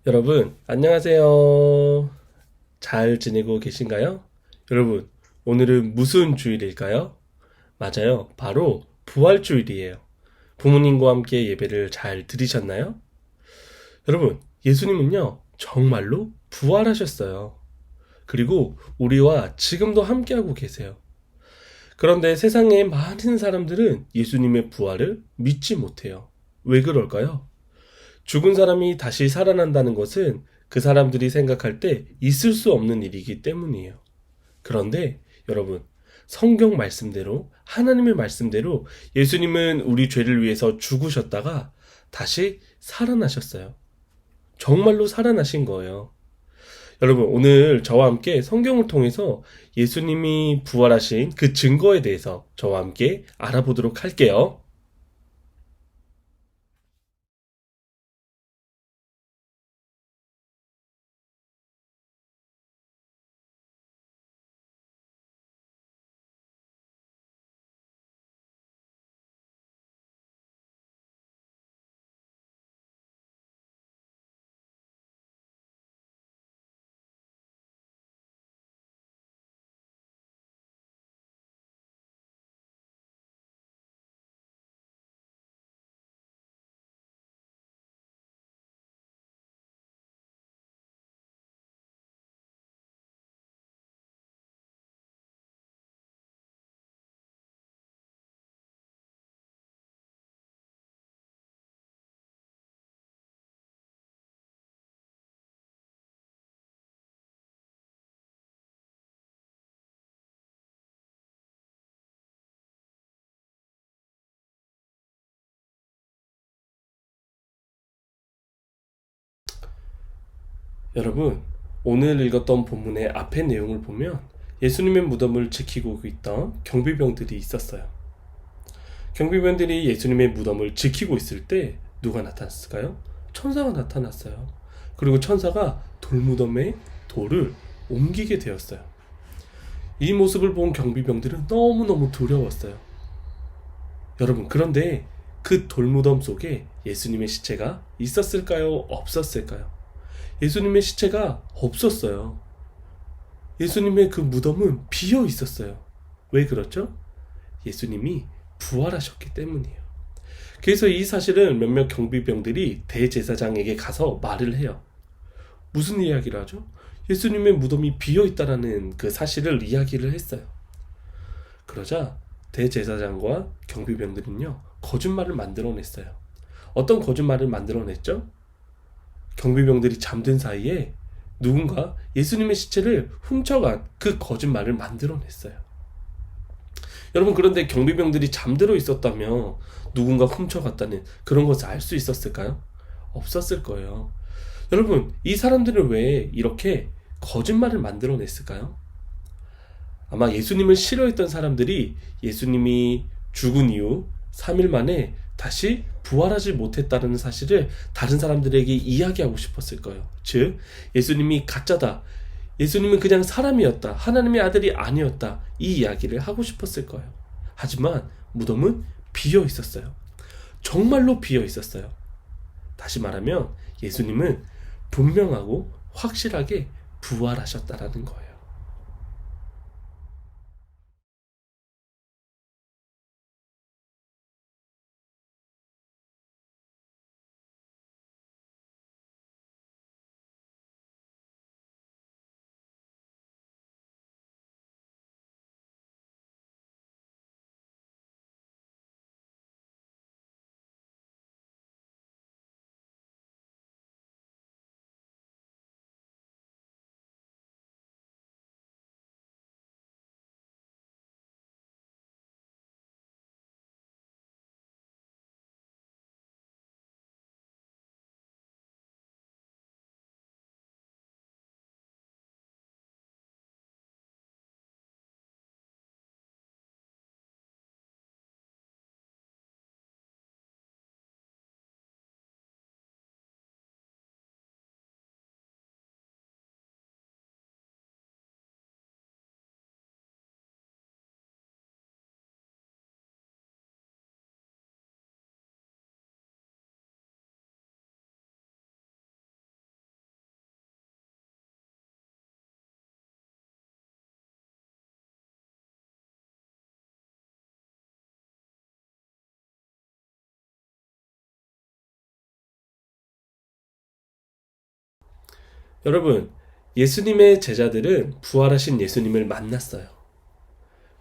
여러분, 안녕하세요. 잘 지내고 계신가요? 여러분, 오늘은 무슨 주일일까요? 맞아요. 바로 부활주일이에요. 부모님과 함께 예배를 잘 드리셨나요? 여러분, 예수님은요, 정말로 부활하셨어요. 그리고 우리와 지금도 함께하고 계세요. 그런데 세상의 많은 사람들은 예수님의 부활을 믿지 못해요. 왜 그럴까요? 죽은 사람이 다시 살아난다는 것은 그 사람들이 생각할 때 있을 수 없는 일이기 때문이에요. 그런데 여러분, 성경 말씀대로, 하나님의 말씀대로 예수님은 우리 죄를 위해서 죽으셨다가 다시 살아나셨어요. 정말로 살아나신 거예요. 여러분, 오늘 저와 함께 성경을 통해서 예수님이 부활하신 그 증거에 대해서 저와 함께 알아보도록 할게요. 여러분, 오늘 읽었던 본문의 앞의 내용을 보면 예수님의 무덤을 지키고 있던 경비병들이 있었어요. 경비병들이 예수님의 무덤을 지키고 있을 때 누가 나타났을까요? 천사가 나타났어요. 그리고 천사가 돌무덤에 돌을 옮기게 되었어요. 이 모습을 본 경비병들은 너무너무 두려웠어요. 여러분, 그런데 그 돌무덤 속에 예수님의 시체가 있었을까요? 없었을까요? 예수님의 시체가 없었어요. 예수님의 그 무덤은 비어 있었어요. 왜 그렇죠? 예수님이 부활하셨기 때문이에요. 그래서 이 사실을 몇몇 경비병들이 대제사장에게 가서 말을 해요. 무슨 이야기를 하죠? 예수님의 무덤이 비어 있다라는 그 사실을 이야기를 했어요. 그러자 대제사장과 경비병들은요, 거짓말을 만들어냈어요. 어떤 거짓말을 만들어냈죠? 경비병들이 잠든 사이에 누군가 예수님의 시체를 훔쳐간 그 거짓말을 만들어냈어요. 여러분, 그런데 경비병들이 잠들어 있었다면 누군가 훔쳐갔다는 그런 것을 알 수 있었을까요? 없었을 거예요. 여러분, 이 사람들은 왜 이렇게 거짓말을 만들어냈을까요? 아마 예수님을 싫어했던 사람들이 예수님이 죽은 이후 3일 만에 다시 부활하지 못했다는 사실을 다른 사람들에게 이야기하고 싶었을 거예요. 즉, 예수님이 가짜다. 예수님은 그냥 사람이었다. 하나님의 아들이 아니었다. 이 이야기를 하고 싶었을 거예요. 하지만 무덤은 비어 있었어요. 정말로 비어 있었어요. 다시 말하면 예수님은 분명하고 확실하게 부활하셨다라는 거예요. 여러분, 예수님의 제자들은 부활하신 예수님을 만났어요.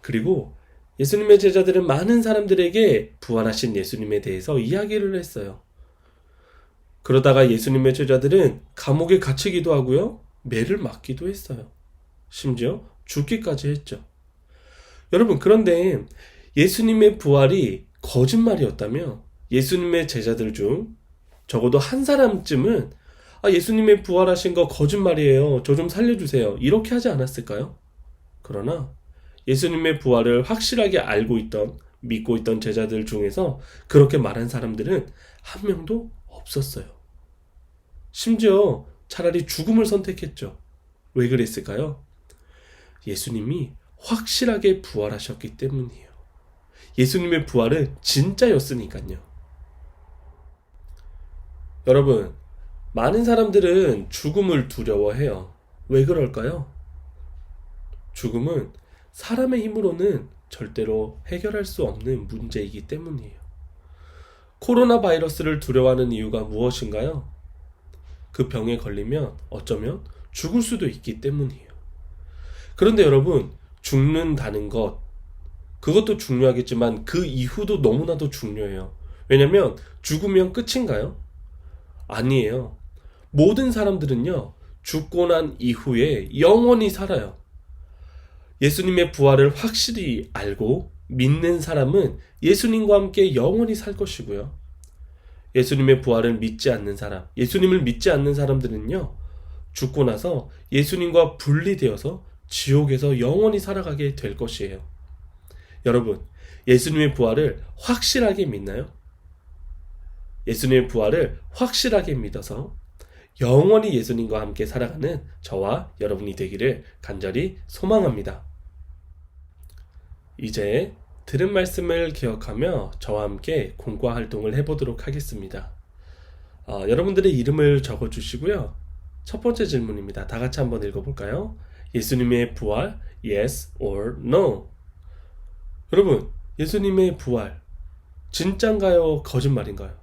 그리고 예수님의 제자들은 많은 사람들에게 부활하신 예수님에 대해서 이야기를 했어요. 그러다가 예수님의 제자들은 감옥에 갇히기도 하고요. 매를 맞기도 했어요. 심지어 죽기까지 했죠. 여러분, 그런데 예수님의 부활이 거짓말이었다며 예수님의 제자들 중 적어도 한 사람쯤은 예수님의 부활하신 거 거짓말이에요. 저 좀 살려주세요. 이렇게 하지 않았을까요? 그러나 예수님의 부활을 확실하게 알고 있던, 믿고 있던 제자들 중에서 그렇게 말한 사람들은 한 명도 없었어요. 심지어 차라리 죽음을 선택했죠. 왜 그랬을까요? 예수님이 확실하게 부활하셨기 때문이에요. 예수님의 부활은 진짜였으니까요. 여러분, 많은 사람들은 죽음을 두려워해요. 왜 그럴까요? 죽음은 사람의 힘으로는 절대로 해결할 수 없는 문제이기 때문이에요. 코로나 바이러스를 두려워하는 이유가 무엇인가요? 그 병에 걸리면 어쩌면 죽을 수도 있기 때문이에요. 그런데 여러분, 죽는다는 것, 그것도 중요하겠지만 그 이후도 너무나도 중요해요. 왜냐면 죽으면 끝인가요? 아니에요. 모든 사람들은요, 죽고 난 이후에 영원히 살아요. 예수님의 부활을 확실히 알고 믿는 사람은 예수님과 함께 영원히 살 것이고요. 예수님의 부활을 믿지 않는 사람, 예수님을 믿지 않는 사람들은요, 죽고 나서 예수님과 분리되어서 지옥에서 영원히 살아가게 될 것이에요. 여러분, 예수님의 부활을 확실하게 믿나요? 예수님의 부활을 확실하게 믿어서 영원히 예수님과 함께 살아가는 저와 여러분이 되기를 간절히 소망합니다. 이제 들은 말씀을 기억하며 저와 함께 공과 활동을 해보도록 하겠습니다. 여러분들의 이름을 적어주시고요. 첫 번째 질문입니다. 다 같이 한번 읽어볼까요? 예수님의 부활, yes or no? 여러분, 예수님의 부활, 진짠가요? 거짓말인가요?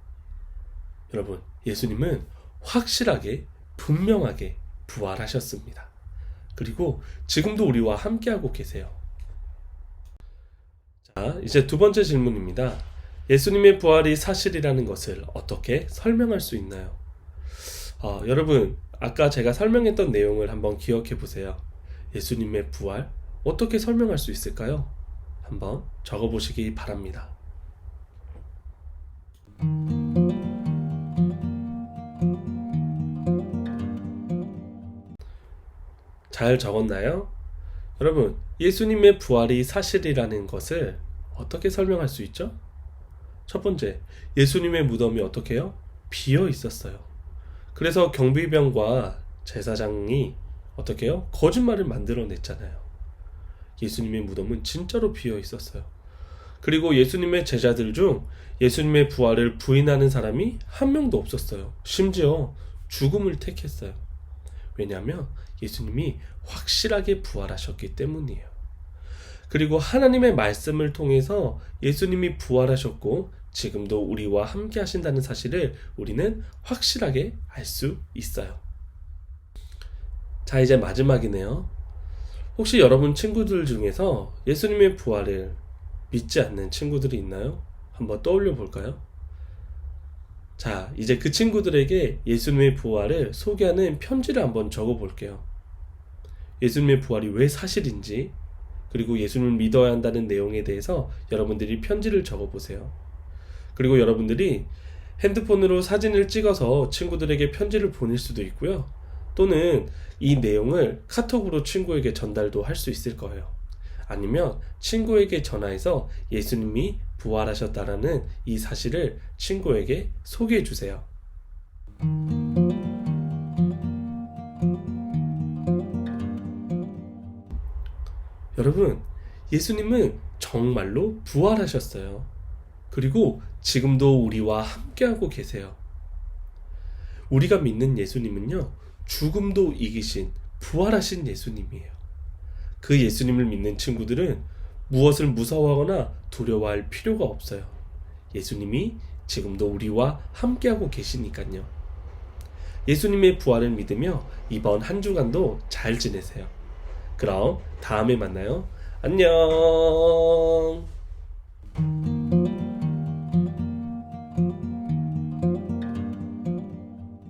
여러분, 예수님은 확실하게, 분명하게 부활하셨습니다. 그리고 지금도 우리와 함께하고 계세요. 자, 이제 두 번째 질문입니다. 예수님의 부활이 사실이라는 것을 어떻게 설명할 수 있나요? 여러분, 아까 제가 설명했던 내용을 한번 기억해 보세요. 예수님의 부활, 어떻게 설명할 수 있을까요? 한번 적어보시기 바랍니다. 잘 적었나요? 여러분, 예수님의 부활이 사실이라는 것을 어떻게 설명할 수 있죠? 첫 번째, 예수님의 무덤이 어떻게 해요? 비어 있었어요. 그래서 경비병과 제사장이 어떻게 해요? 거짓말을 만들어냈잖아요. 예수님의 무덤은 진짜로 비어 있었어요. 그리고 예수님의 제자들 중 예수님의 부활을 부인하는 사람이 한 명도 없었어요. 심지어 죽음을 택했어요. 왜냐하면 예수님이 확실하게 부활하셨기 때문이에요. 그리고 하나님의 말씀을 통해서 예수님이 부활하셨고 지금도 우리와 함께 하신다는 사실을 우리는 확실하게 알 수 있어요. 자, 이제 마지막이네요. 혹시 여러분 친구들 중에서 예수님의 부활을 믿지 않는 친구들이 있나요? 한번 떠올려 볼까요? 자, 이제 그 친구들에게 예수님의 부활을 소개하는 편지를 한번 적어 볼게요. 예수님의 부활이 왜 사실인지, 그리고 예수님을 믿어야 한다는 내용에 대해서 여러분들이 편지를 적어 보세요. 그리고 여러분들이 핸드폰으로 사진을 찍어서 친구들에게 편지를 보낼 수도 있고요. 또는 이 내용을 카톡으로 친구에게 전달도 할 수 있을 거예요. 아니면 친구에게 전화해서 예수님이 부활하셨다라는 이 사실을 친구에게 소개해 주세요. 여러분, 예수님은 정말로 부활하셨어요. 그리고 지금도 우리와 함께하고 계세요. 우리가 믿는 예수님은요, 죽음도 이기신 부활하신 예수님이에요. 그 예수님을 믿는 친구들은 무엇을 무서워하거나 두려워할 필요가 없어요. 예수님이 지금도 우리와 함께하고 계시니까요. 예수님의 부활을 믿으며 이번 한 주간도 잘 지내세요. 그럼 다음에 만나요. 안녕.